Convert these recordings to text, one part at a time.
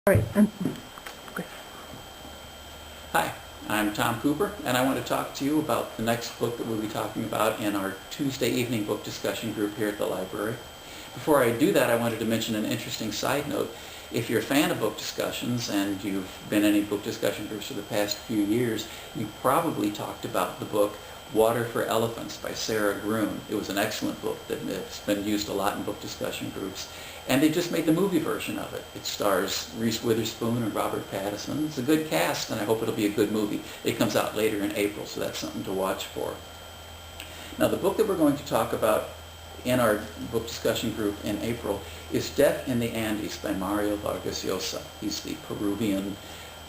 All right. Great. Hi, I'm Tom Cooper, and I want to talk to you about the next book that we'll be talking about in our Tuesday evening book discussion group here at the library. Before I do that, I wanted to mention an interesting side note. If you're a fan of book discussions and you've been in any book discussion groups for the past few years, you've probably talked about the book Water for Elephants by Sarah Gruen. It was an excellent book that's been used a lot in book discussion groups. And they just made the movie version of it. It stars Reese Witherspoon and Robert Pattinson. It's a good cast, and I hope it'll be a good movie. It comes out later in April, so that's something to watch for. Now, the book that we're going to talk about in our book discussion group in April is Death in the Andes by Mario Vargas Llosa. He's the Peruvian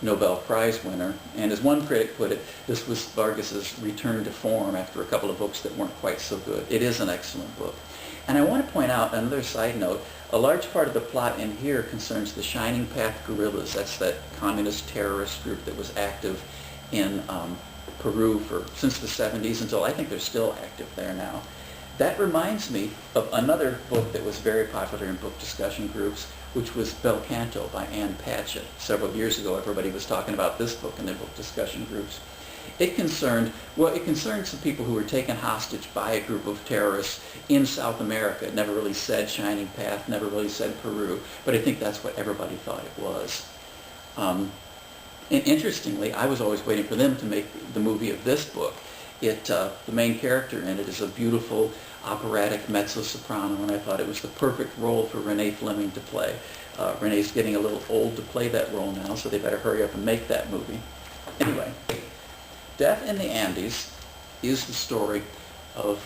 Nobel Prize winner, and as one critic put it, this was Vargas's return to form after a couple of books that weren't quite so good. It is an excellent book. And I want to point out another side note. A large part of the plot in here concerns the Shining Path guerrillas. That's that communist terrorist group that was active in Peru since the 70s until I think they're still active there now. That reminds me of another book that was very popular in book discussion groups, which was Bel Canto by Ann Patchett. Several years ago, everybody was talking about this book in their book discussion groups. It concerned some people who were taken hostage by a group of terrorists in South America. It never really said Shining Path, never really said Peru, but I think that's what everybody thought it was. And interestingly, I was always waiting for them to make the movie of this book. The main character in it is a beautiful operatic mezzo-soprano, and I thought it was the perfect role for Renee Fleming to play. Renee's getting a little old to play that role now, so they better hurry up and make that movie. Anyway, Death in the Andes is the story of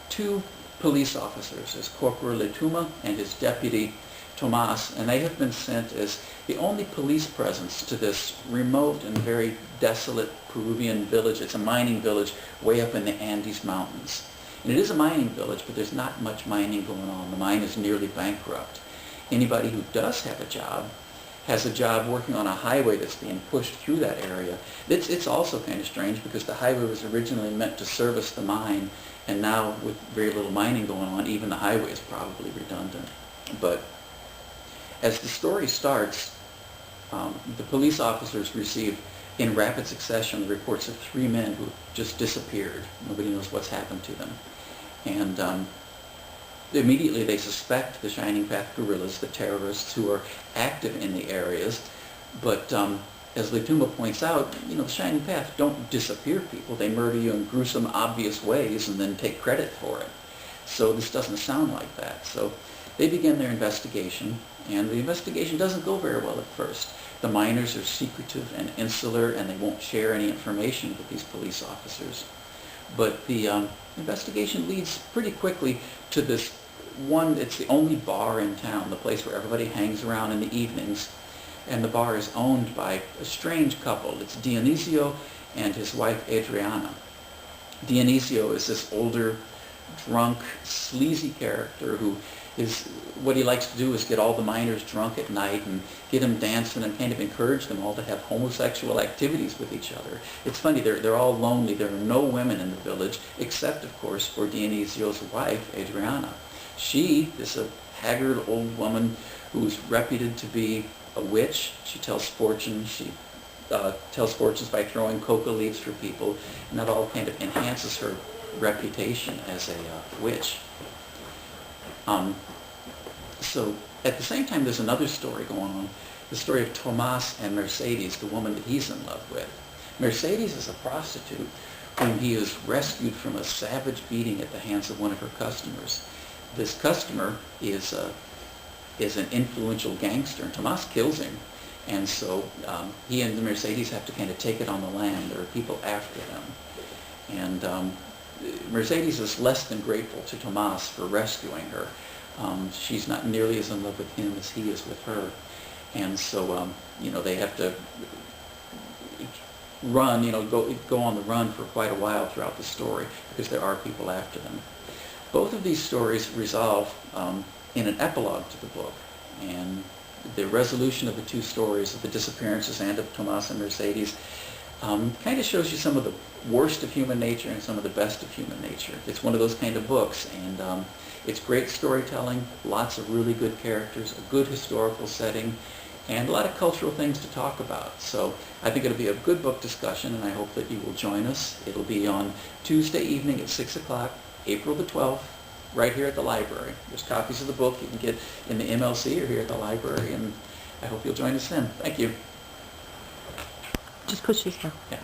two police officers, as Corporal Letuma and his deputy Tomas, and they have been sent as the only police presence to this remote and very desolate Peruvian village. It's a mining village way up in the Andes Mountains. And it is a mining village, but there's not much mining going on. The mine is nearly bankrupt. Anybody who does have a job has a job working on a highway that's being pushed through that area. It's also kind of strange because the highway was originally meant to service the mine, and now with very little mining going on, even the highway is probably redundant. But as the story starts, the police officers receive in rapid succession the reports of three men who just disappeared. Nobody knows what's happened to them. And immediately they suspect the Shining Path guerrillas, the terrorists who are active in the areas. But as Letuma points out, the Shining Path don't disappear people. They murder you in gruesome, obvious ways and then take credit for it. So this doesn't sound like that. So they begin their investigation, and the investigation doesn't go very well at first. The miners are secretive and insular, and they won't share any information with these police officers. But the investigation leads pretty quickly to this one. It's the only bar in town, the place where everybody hangs around in the evenings, and the bar is owned by a strange couple. It's Dionisio and his wife Adriana. Dionisio is this older, drunk, sleazy character who what he likes to do is get all the miners drunk at night and get them dancing and kind of encourage them all to have homosexual activities with each other. It's funny, they're all lonely. There are no women in the village, except, of course, for Dionisio's wife, Adriana. She is a haggard old woman who's reputed to be a witch. She tells fortunes. She tells fortunes by throwing coca leaves for people, and that all kind of enhances her reputation as a witch. So at the same time, there's another story going on, the story of Tomas and Mercedes, the woman that he's in love with. Mercedes is a prostitute whom he is rescued from a savage beating at the hands of one of her customers. This customer is an influential gangster, and Tomas kills him. And so he and Mercedes have to kind of take it on the lam. There are people after them. And Mercedes is less than grateful to Tomas for rescuing her. She's not nearly as in love with him as he is with her. And so, they have to run, go on the run for quite a while throughout the story because there are people after them. Both of these stories resolve in an epilogue to the book. And the resolution of the two stories, of the disappearances and of Tomas and Mercedes, kind of shows you some of the worst of human nature and some of the best of human nature. It's one of those kind of books, and it's great storytelling, lots of really good characters, a good historical setting, and a lot of cultural things to talk about. So I think it'll be a good book discussion, and I hope that you will join us. It'll be on Tuesday evening at 6 o'clock, April the 12th, right here at the library. There's copies of the book you can get in the MLC or here at the library, and I hope you'll join us then. Thank you. Just push this down. Yeah.